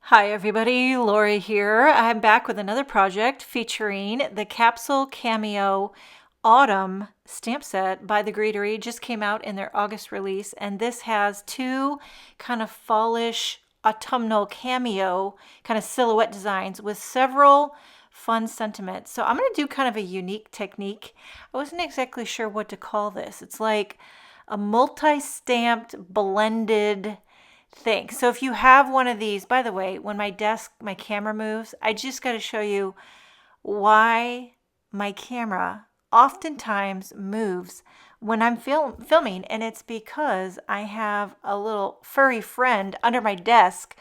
Hi everybody, Lori here. I'm back with another project featuring the Capsule Cameo Autumn stamp set by the Greetery. Just came out in their August release, and this has two kind of fallish autumnal cameo kind of silhouette designs with several fun sentiments. So I'm going to do kind of a unique technique. I wasn't exactly sure what to call this. It's like a multi-stamped blended thing. So if you have one of these, by the way, when my camera moves, I just got to show you why my camera oftentimes moves when I'm filming, and it's because I have a little furry friend under my desk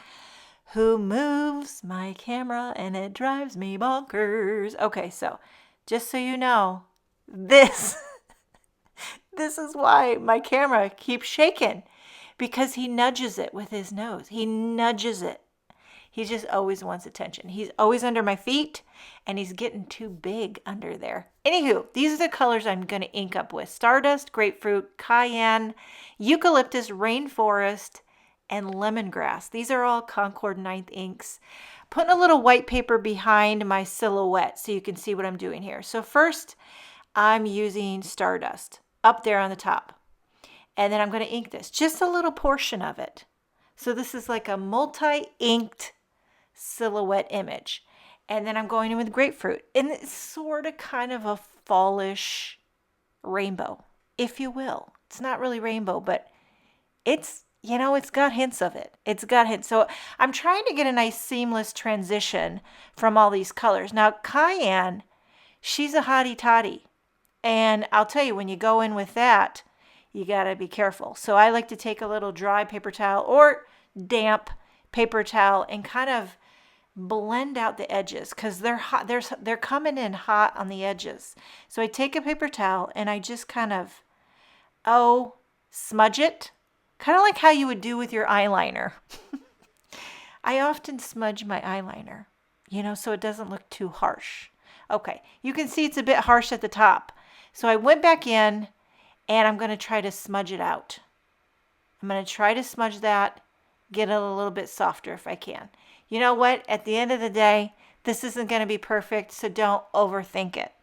who moves my camera and it drives me bonkers. Okay, so just so you know, this this is why my camera keeps shaking, because he nudges it with his nose. He nudges it. He just always wants attention. He's always under my feet, and he's getting too big under there. Anywho, these are the colors I'm going to ink up with: Stardust, Grapefruit, Cayenne, Eucalyptus, Rainforest, and Lemongrass. These are all Concord 9th inks. Putting a little white paper behind my silhouette so you can see what I'm doing here. So first, I'm using Stardust up there on the top. And then I'm going to ink this, just a little portion of it. So this is like a multi-inked silhouette image. And then I'm going in with Grapefruit. And it's sort of kind of a fallish rainbow, if you will. It's not really rainbow, but it's, it's got hints of it. It's got hints. So I'm trying to get a nice seamless transition from all these colors. Now, Cayenne, she's a hottie toddy. And I'll tell you, when you go in with that, you got to be careful. So I like to take a little dry paper towel or damp paper towel and kind of blend out the edges, because they're hot. They're coming in hot on the edges. So I take a paper towel and I just kind of, smudge it, kind of like how you would do with your eyeliner. I often smudge my eyeliner, so it doesn't look too harsh. Okay, you can see it's a bit harsh at the top. So I went back in, and I'm going to try to smudge it out. I'm going to try to smudge that, get it a little bit softer if I can. You know what? At the end of the day, this isn't going to be perfect, so don't overthink it.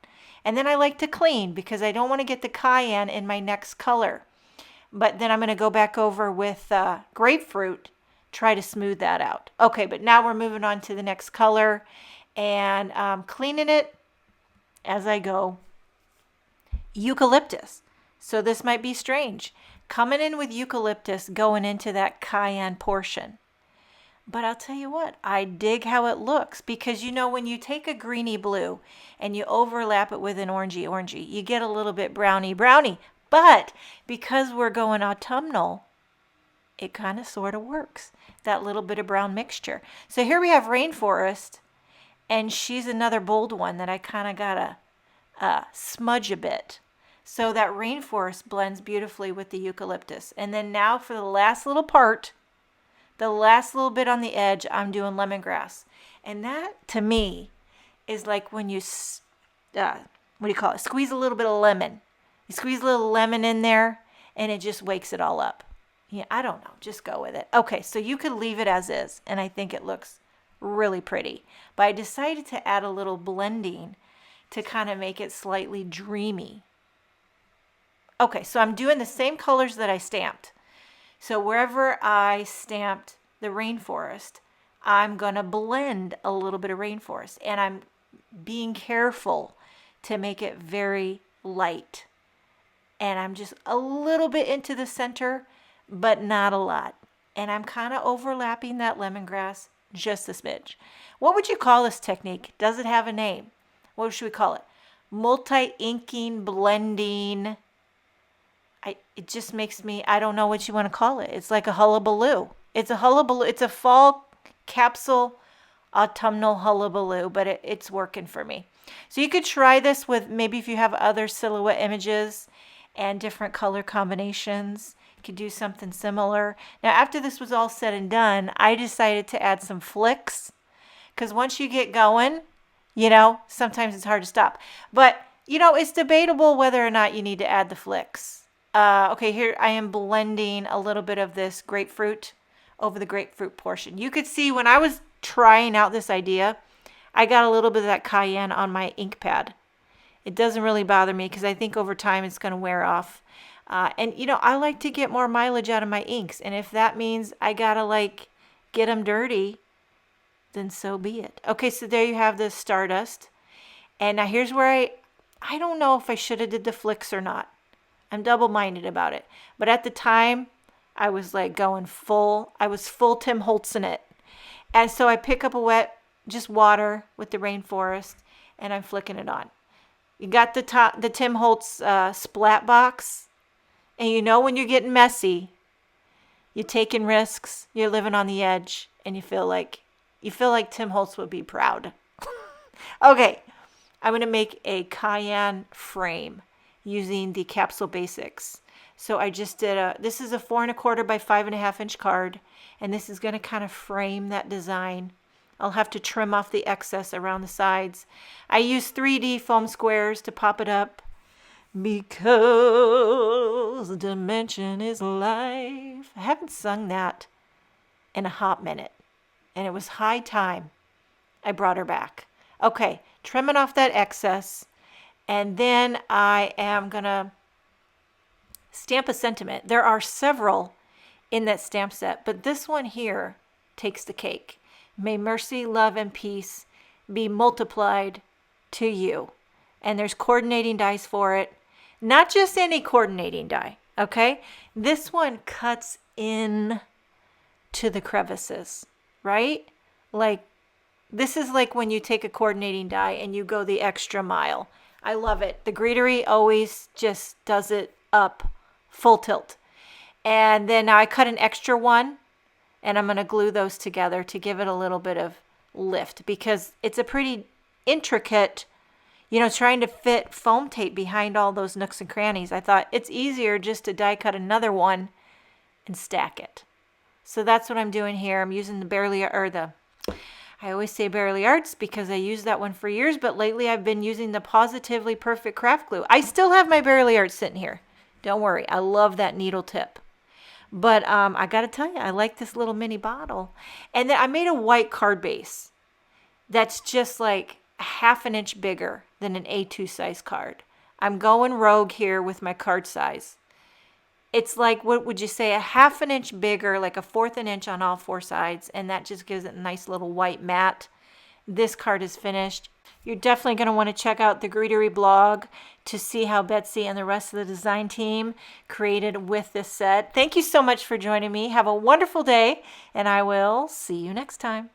And then I like to clean, because I don't want to get the cayenne in my next color. But then I'm going to go back over with Grapefruit, try to smooth that out. Okay, but now we're moving on to the next color, and cleaning it as I go. Eucalyptus. So this might be strange, coming in with Eucalyptus, going into that cayenne portion. But I'll tell you what, I dig how it looks, because when you take a greeny blue and you overlap it with an orangey, you get a little bit browny. But because we're going autumnal, it kind of sort of works, that little bit of brown mixture. So here we have Rainforest, and she's another bold one that I kind of got to smudge a bit. So that Rainforest blends beautifully with the Eucalyptus. And then now for the last little part, the last little bit on the edge, I'm doing Lemongrass. And that, to me, is like when you, Squeeze a little bit of lemon. You squeeze a little lemon in there, and it just wakes it all up. Yeah, I don't know. Just go with it. Okay, so you could leave it as is, and I think it looks really pretty. But I decided to add a little blending to kind of make it slightly dreamy. Okay, so I'm doing the same colors that I stamped. So wherever I stamped the Rainforest, I'm going to blend a little bit of Rainforest. And I'm being careful to make it very light. And I'm just a little bit into the center, but not a lot. And I'm kind of overlapping that Lemongrass just a smidge. What would you call this technique? Does it have a name? What should we call it? Multi-inking, blending. It just makes me, I don't know what you want to call it. It's like a hullabaloo. It's a hullabaloo. It's a fall capsule autumnal hullabaloo, but it's working for me. So you could try this with, maybe if you have other silhouette images and different color combinations, you could do something similar. Now, after this was all said and done, I decided to add some flicks, because once you get going, sometimes it's hard to stop. But, it's debatable whether or not you need to add the flicks. Okay, here I am blending a little bit of this Grapefruit over the Grapefruit portion. You could see when I was trying out this idea, I got a little bit of that Cayenne on my ink pad. It doesn't really bother me because I think over time it's going to wear off. And you know, I like to get more mileage out of my inks. And if that means I got to like get them dirty, then so be it. Okay, so there you have the Stardust. And now here's where I don't know if I should have did the flicks or not. I'm double-minded about it. But at the time, I was like going full. I was full Tim Holtz in it. And so I pick up a wet, just water with the Rainforest, and I'm flicking it on. You got the Tim Holtz splat box. And you know when you're getting messy, you're taking risks, you're living on the edge, and you feel like Tim Holtz would be proud. Okay, I'm going to make a Cayenne frame using the Capsule Basics. So I just did this is a 4 1/4 by 5.5 inch card, and this is going to kind of frame that design. I'll have to trim off the excess around the sides. I use 3D foam squares to pop it up because dimension is life. I haven't sung that in a hot minute, and it was high time I brought her back. Okay, trimming off that excess. And then I am going to stamp a sentiment. There are several in that stamp set, but this one here takes the cake. May mercy, love, and peace be multiplied to you. And there's coordinating dies for it. Not just any coordinating die, okay? This one cuts in to the crevices, right? Like, this is like when you take a coordinating die and you go the extra mile. I love it. The Greetery always just does it up full tilt. And then now I cut an extra one, and I'm going to glue those together to give it a little bit of lift because it's a pretty intricate, you know, trying to fit foam tape behind all those nooks and crannies. I thought it's easier just to die cut another one and stack it. So that's what I'm doing here. I'm using I always say Barely Arts because I used that one for years, but lately I've been using the Positively Perfect Craft Glue. I still have my Barely Arts sitting here. Don't worry. I love that needle tip. But I got to tell you, I like this little mini bottle. And then I made a white card base that's just like 1/2 inch bigger than an A2 size card. I'm going rogue here with my card size. It's like, what would you say, 1/2 inch bigger, like 1/4 inch on all 4 sides, and that just gives it a nice little white mat. This card is finished. You're definitely going to want to check out the Greetery blog to see how Betsy and the rest of the design team created with this set. Thank you so much for joining me. Have a wonderful day, and I will see you next time.